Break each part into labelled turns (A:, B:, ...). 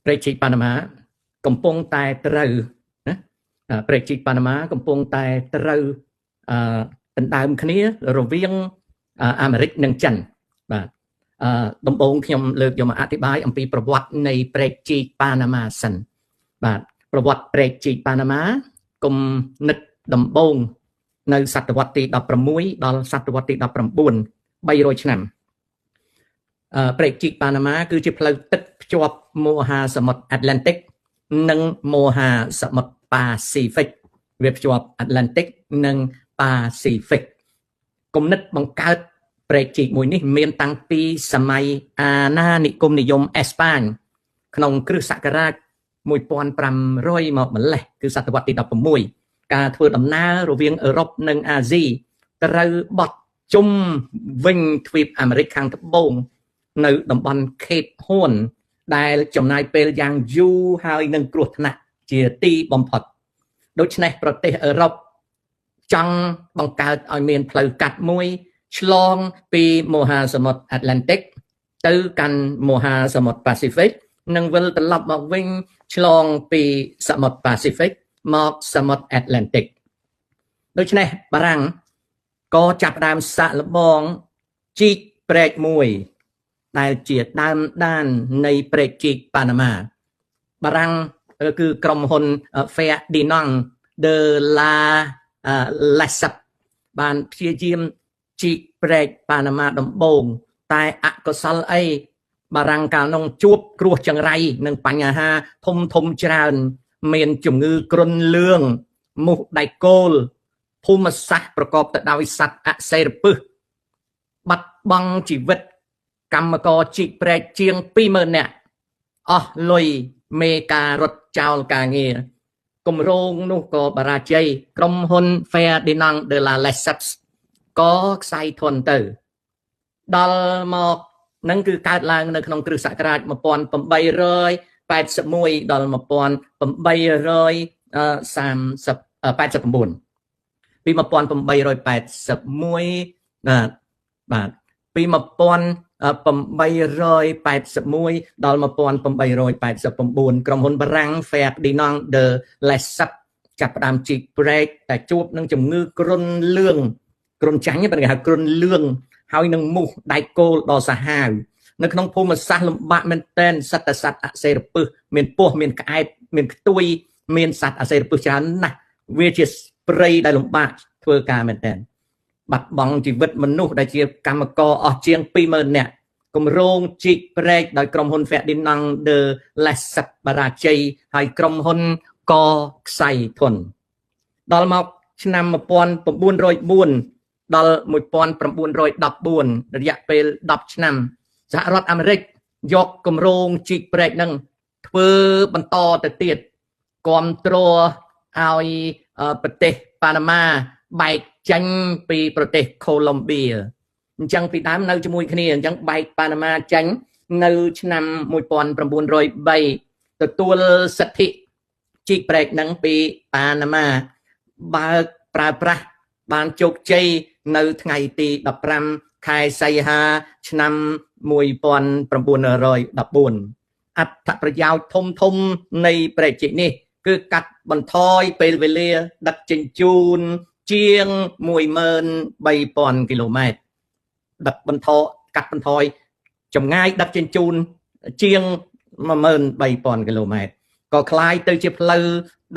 A: ព្រែកជីកប៉ាណាម៉ាកំពុងតែត្រូវណាព្រែកជីកប៉ាណាម៉ាកំពុងតែត្រូវដណ្ដើមគ្នារវាងអាមេរិកនិងចិនបាទដំបូងខ្ញុំលើកយកមកអធិប្បាយអំពីប្រវត្តិនៃព្រែកជីកប៉ាណាម៉ាសិនបាទប្រវត្តិព្រែកជីកប៉ាណាម៉ាគំនិតដំបូងនៅសតវត្សទី16ដល់សតវត្សទី19 300ឆ្នាំព្រែកជីកប៉ាណាម៉ាគឺជាផ្លូវទឹកភ្ជាប់មហាសមុទ្រអាត្លង់តិកនិងមហាសមុទ្រប៉ាស៊ីហ្វិកវាភ្ជាប់អាត្លង់តិកនិងប៉ាស៊ីហ្វិកគំនិតបង្កើតព្រែកជីកមួយនេះមានតាំងពីសម័យអាណានិគមនិយមអេស្ប៉ាញក្នុងគ្រិស្តសករាជ1500មកម្លេះគឺសតវត្សទី16ការធ្វើដំណើររវាងអឺរ៉ុបនិងអាស៊ីត្រូវបត់ជុំវិញទ្វីបអាមេរិកខាងត្បូងនៅតំបន់ខេតហួនដែលចំណាយពេលយ៉ាងយូរហើយនឹងគ្រោះថ្នាក់ជាទីបំផុតដូច្នេះប្រទេសអឺរ៉ុបចង់បង្កើតឲ្យមានផ្លូវកាត់មួយឆ្លងពីមហាសមុទ្រអាត្លង់តិកទៅកាន់មហាសមុទ្រប៉ាស៊ីហ្វិកនិងវិលត្រឡប់មកវិញឆ្លងពីសមុទ្រប៉ាស៊ីហ្វិកមកសមុទ្រអាត្លង់តិកដូច្នេះបារាំងក៏ចាប់ផ្ដើមសាកល្បងជីកព្រែកមួយដែលជាដើមដាននៃព្រែកជីកប៉ាណាម៉ាបារាំងគឺក្រុមហ៊ុន Ferdinand de Lesseps បានព្យាយាមជីកព្រែកប៉ាណាម៉ាដំបូងតែអកុសលអីបារាំងកាលនោះជួបគ្រោះចង្រៃនិងបញ្ហាធំច្រើនមានជំងឺគ្រុនលឿងមូសដៃគោលភូមិសាស្ត្រប្រកបទៅដោយសត្វអសេរពិសបាត់បង់ជីវិតកម្មករជីកព្រែកជាង 20000 នាក់អស់លុយមេការរត់ចោលការងារគម្រោងនោះក៏បរាជ័យក្រុមហ៊ុន Ferdinand de Lesseps ក៏ខ្សែធនទៅដល់មកនឹងគឺកើតឡើងនៅក្នុងគ្រិស្តសករាជ1881ដល់1889ពី1881បាទពី1881ដល់1889ក្រុមហ៊ុនបារាំង Ferdinand de Lesseps ចាប់ផ្ដើមជីកព្រែកតែជួបនឹងជំងឺគ្រុនលឿងគ្រុនចាញ់គេហៅគ្រុនលឿងហើយនឹងមូសដៃគោលដ៏សាហាវនៅក្នុងភូមិសាស្ត្រលំបាកមែនទែនសត្វអសេរពិសមានពស់មានក្អែបមានខ្ទួយមានសត្វអសេរពិសច្រើនណាស់វាជាព្រៃដែលលំបាកធ្វើការមែនទែនបាត់បង់ជីវិតមនុស្សដែលជាកម្មករអស់ជាង 20000 នាក់គម្រោងជីកព្រែកដោយក្រុមហ៊ុន Ferdinand de Lesseps បរាជ័យហើយក្រុមហ៊ុនក៏ខ្សែធនដល់មកឆ្នាំ1904ដល់1914រយៈពេល10ឆ្នាំសហរដ្ឋអាមេរិកយកគម្រោងជីកព្រែកនឹងធ្វើបន្តទៅទៀតគ្រប់គ្រងឲ្យប្រទេសប៉ាណាម៉ាបែកចេញពីប្រទេសកូឡុំបៀអញ្ចឹងពីដើមនៅជាមួយគ្នាអញ្ចឹងបែកប៉ាណាម៉ាចេញនៅឆ្នាំ1903ទទួលសិទ្ធិជីកព្រែកនឹងពីប៉ាណាម៉ាបើកប្រើប្រាស់បានជោគជ័យនៅថ្ងៃទី15ខែសីហាឆ្នាំ1914អត្ថប្រយោជន៍ធំនៃព្រែកជីកនេះគឺកាត់បន្ថយពេលវេលាដឹកជញ្ជូនជាង13000 គីឡូម៉ែត្រកាត់បន្ថយចម្ងាយដឹកជញ្ជូនជាង13000 គីឡូម៉ែត្រក៏คล้ายទៅជាផ្លូវ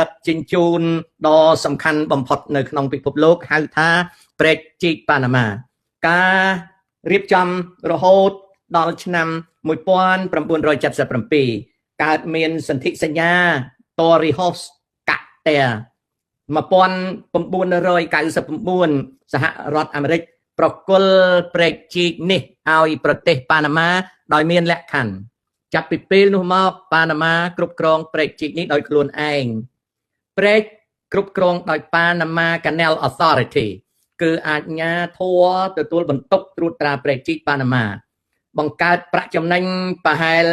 A: ដឹកជញ្ជូនដ៏សំខាន់បំផុតនៅក្នុងពិភពលោកហៅថាព្រែកជីកប៉ាណាម៉ាការរៀបចំរហូតដល់ឆ្នាំ1977កើតមានសន្ធិសញ្ញា Torrijos Carter 1999សហរដ្ឋអាមេរិកប្រគល់ព្រែកជីកនេះឲ្យប្រទេសប៉ាណាម៉ាដោយមានលក្ខខណ្ឌចាប់ពីពេលនោះមកប៉ាណាម៉ាគ្រប់គ្រងព្រែកជីកនេះដោយខ្លួនឯងព្រែកគ្រប់គ្រងដោយ Panama Canal Authority គឺអាជ្ញាធរទទួលបន្ទុកត្រួតត្រាព្រែកជីកប៉ាណាម៉ាបង្កើតប្រាក់ចំណេញប្រហែល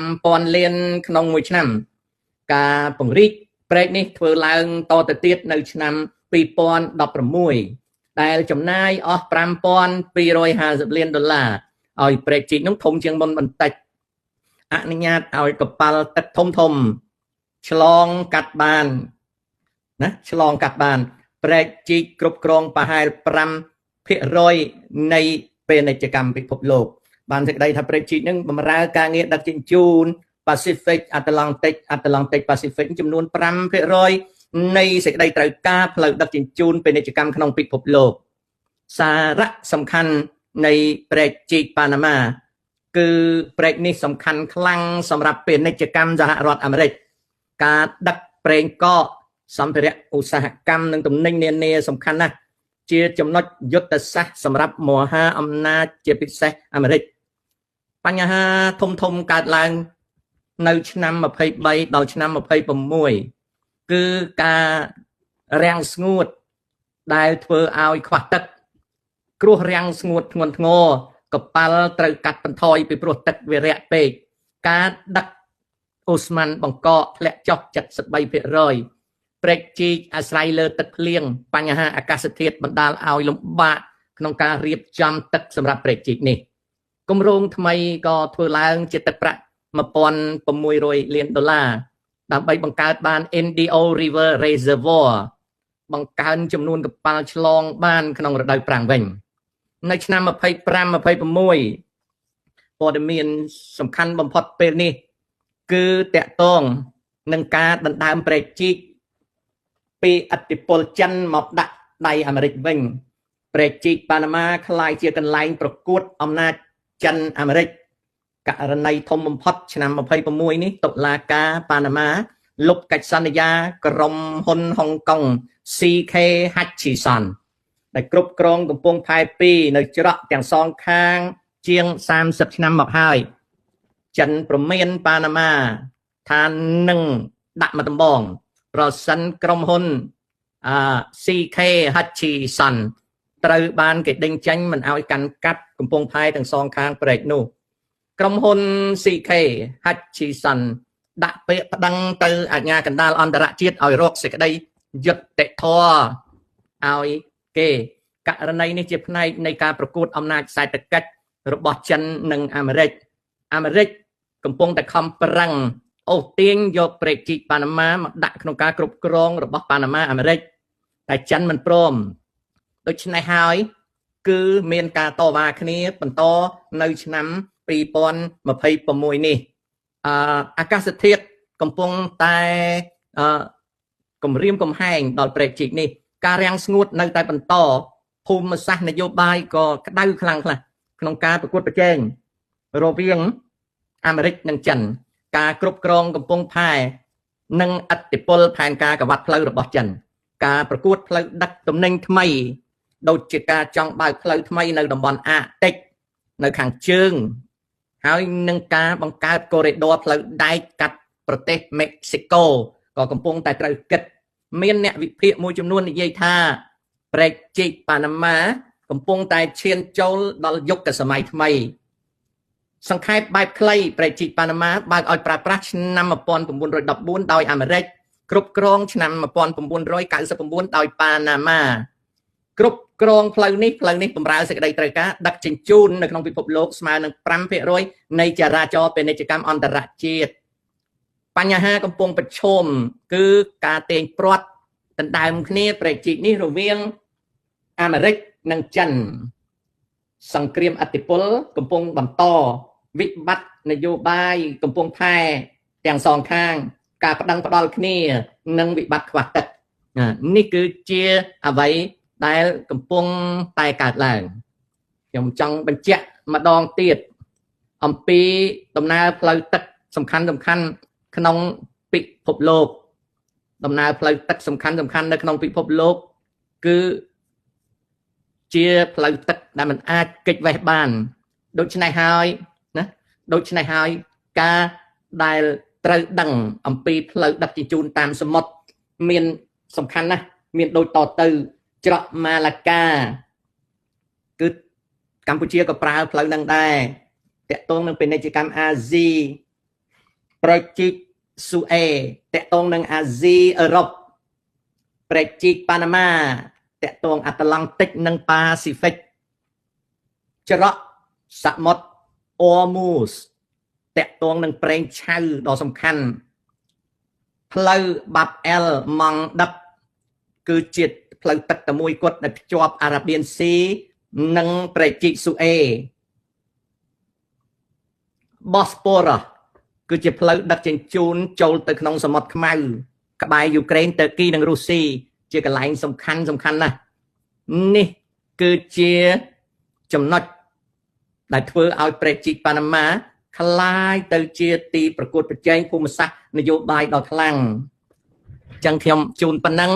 A: 5000 លានក្នុងមួយឆ្នាំការពង្រីកព្រែកនេះធ្វើឡើងតទៅទៀតនៅឆ្នាំ2016ដែលចំណាយអស់ $5250 លានឲ្យព្រែកជីកនោះធំជាងមុនបន្តិច អនុញ្ញាតឲ្យកប៉ាល់ទឹកធំធំឆ្លងកាត់បានណាឆ្លងកាត់បានប្រែកជីកគ្រប់គ្រងប្រហែល 5% នៃពាណិជ្ជកម្មពិភពលោកបានសេចក្តីថាប្រែកជីកនឹងបម្រើការងារដឹកជញ្ជូន Pacific Atlantic Pacific ចំនួន 5% នៃសេចក្តីត្រូវការផ្លូវដឹកជញ្ជូនពាណិជ្ជកម្មក្នុងពិភពលោកសារៈសំខាន់នៃប្រែកជីកប៉ាណាម៉ាគឺប្រែកនេះសំខាន់ខ្លាំងសម្រាប់ពាណិជ្ជកម្មសហរដ្ឋអាមេរិកការដឹកប្រេងកកសម្ភារៈឧស្សាហកម្មនិងទំនិញនានាសំខាន់ណាស់ជាចំណុចយុទ្ធសាស្ត្រសម្រាប់មហាអំណាចជាពិសេសអាមេរិកបញ្ហាធំកើតឡើងនៅឆ្នាំ23ដល់ឆ្នាំ26គឺការរាំងស្ងួតដែលធ្វើឲ្យខ្វះទឹកគ្រោះរាំងស្ងួតធ្ងន់ធ្ងរកប៉ាល់ត្រូវកាត់បន្ថយពីព្រោះទឹកវារាក់ពេកការដឹកអូស្មန်បង្កកធ្លាក់ចុះ 73% ប្រេកជីកអាស្រ័យលើទឹកភ្លៀងបញ្ហាអាកាសធាតុបណ្ដាលឲ្យលំបាកក្នុងការរៀបចំទឹកសម្រាប់ប្រេកជីកនេះគម្រោងថ្មីក៏ធ្វើឡើងជាទឹកប្រាក់ $1,600 លានដើម្បីបង្កើតបាន NDO River Reservoir បង្កើនចំនួនកប៉ាល់ឆ្លងបានក្នុងរដូវប្រាំងវិញនៅឆ្នាំ25-26ព័ត៌មានសំខាន់បំផុតពេលនេះគឺតាក់ទងនឹងការដណ្ដើមប្រេកជីកពីឥទ្ធិពលចិនមកដាក់ដៃអាមេរិកវិញប្រេកជីកប៉ាណាម៉ាក្លាយជាកន្លែងប្រកួតអំណាចចិនអាមេរិកករណីធំបំផុតឆ្នាំ26នេះតុលាការប៉ាណាម៉ាលុបកិច្ចសន្យាក្រុមហ៊ុនហុងកុង CK Hutchison ដែលគ្រប់គ្រងកំពង់ផែ2នៅច្រកទាំងសងខាងជាង30ឆ្នាំមកហើយចិនប្រមានប៉ាណាម៉ាថានឹងដាក់មកដំបងប្រសិនក្រុមហ៊ុនCK Hutchison ត្រូវបានគេដេញចេញមិនឲ្យកាន់កាប់កំពង់ផែទាំងសងខាងព្រែកនោះក្រុមហ៊ុន CK Hutchison ដាក់ពាក្យប្តឹងទៅអាជ្ញាកណ្ដាលអន្តរជាតិឲ្យរកសេចក្តីយុត្តិធម៌ឲ្យគេករណីនេះជាផ្នែកនៃការប្រកួតអំណាចសេដ្ឋកិច្ចរបស់ចិននិងអាមេរិកកំពុងតែខំប្រឹងអូសទាញយកប្រេកជីកប៉ាណាម៉ាមកដាក់ក្នុងការគ្រប់គ្រងរបស់ប៉ាណាម៉ាអាមេរិកតែចិនមិនព្រមដូច្នេះហើយគឺមានការតវ៉ាគ្នាបន្តនៅឆ្នាំ2026នេះអាកាសធាតុកំពុងតែគម្រាមកំហែងដល់ប្រេកជីកនេះការរាំងស្ងួតនៅតែបន្តភូមិសាស្ត្រនយោបាយក៏ក្តៅខ្លាំងខ្លះក្នុងការប្រកួតប្រជែងរវាងអាមេរិកនិងចិនការគ្រប់គ្រងកំពង់ផែនិងឥទ្ធិពលផែនការកវ៉ាត់ផ្លូវរបស់ចិនការប្រកួតផ្លូវដឹកទំនិញថ្មីដូចជាការចង់បើកផ្លូវថ្មីនៅតំបន់អាកតិចនៅខាងជើងហើយនឹងការបង្កើតកូរីដ័រផ្លូវដែកកាត់ប្រទេសមិចស៊ីកូក៏កំពុងតែត្រូវគិតមានអ្នកវិភាគមួយចំនួននិយាយថាប្រេកជីកប៉ាណាម៉ាកំពុងតែឈានចូលដល់យុគសម័យថ្មីសង្ខេបបែបខ្លីប្រេកជីកប៉ាណាម៉ាបើកឲ្យប្រើប្រាស់ឆ្នាំ1914ដោយអាមេរិកគ្រប់គ្រងឆ្នាំ1999ដោយប៉ាណាម៉ាគ្រប់គ្រងផ្លូវនេះបម្រើសេចក្តីត្រូវការដឹកជញ្ជូននៅក្នុងពិភពលោកស្មើនឹង 5% នៃចរាចរណ៍ពាណិជ្ជកម្មអន្តរជាតិបញ្ហាកំពុងប្រឈមគឺការទាញព្រ័ត្រដណ្ដើមគ្នាប្រេកជីកនេះរវាងអាមេរិកនិងចិនសង្គ្រាមឥទ្ធិពលកំពុងបន្តវិបត្តិនយោបាយកំពុងផែទាំងសងខាងការប្តឹងផ្ដាល់គ្នានិងវិបត្តិខ្វះទឹកនេះគឺជាអ្វីដែលកំពុងតែកើតឡើងខ្ញុំចង់បញ្ជាក់ម្ដងទៀតអំពីដំណើរផ្លូវទឹកសំខាន់ក្នុងពិភពលោកដំណើរផ្លូវទឹកសំខាន់នៅក្នុងពិភពលោកគឺជាផ្លូវទឹកដែលមិនអាចគេចវេះបានដូច្នេះហើយការដែលត្រូវដឹងអំពីផ្លូវដឹកជញ្ជូនតាមសមុទ្រមានសំខាន់ណាស់មានដូចតទៅច្រកម៉ាឡាកាគឺកម្ពុជាក៏ប្រើផ្លូវនឹងដែរតាក់ទងនឹងពាណិជ្ជកម្មអាស៊ីប្រេកជីកស៊ូអេតាក់ទងនឹងអាស៊ីអឺរ៉ុបប្រេកជីកប៉ាណាម៉ាតាក់ទងអាត្លង់តិកនិងប៉ាស៊ីហ្វិកច្រកសមុទ្រអូមូស តាក់ទងនឹងប្រេងឆៅដ៏សំខាន់ផ្លូវបាប់អែលម៉ង់ដឹកគឺជាផ្លូវទឹកតែមួយគត់ដែលភ្ជាប់អារ៉ាបៀនស៊ីនិងប្រជិកស៊ូអេបូស្ពូរ៉ាគឺជាផ្លូវដឹកជញ្ជូនចូលទៅក្នុងសមុទ្រខ្មៅក្បែរយូក្រែនតឺគីនិងរុស្ស៊ីជាកន្លែងសំខាន់ណាស់នេះគឺជាចំណុចដែលធ្វើឲ្យប្រជិកប៉ាណាម៉ាคล้ายទៅជាទីប្រកួតប្រជែងភូមិសាស្ត្រនយោបាយដ៏ខ្លាំងអញ្ចឹងខ្ញុំជូនប៉ុណ្ណឹង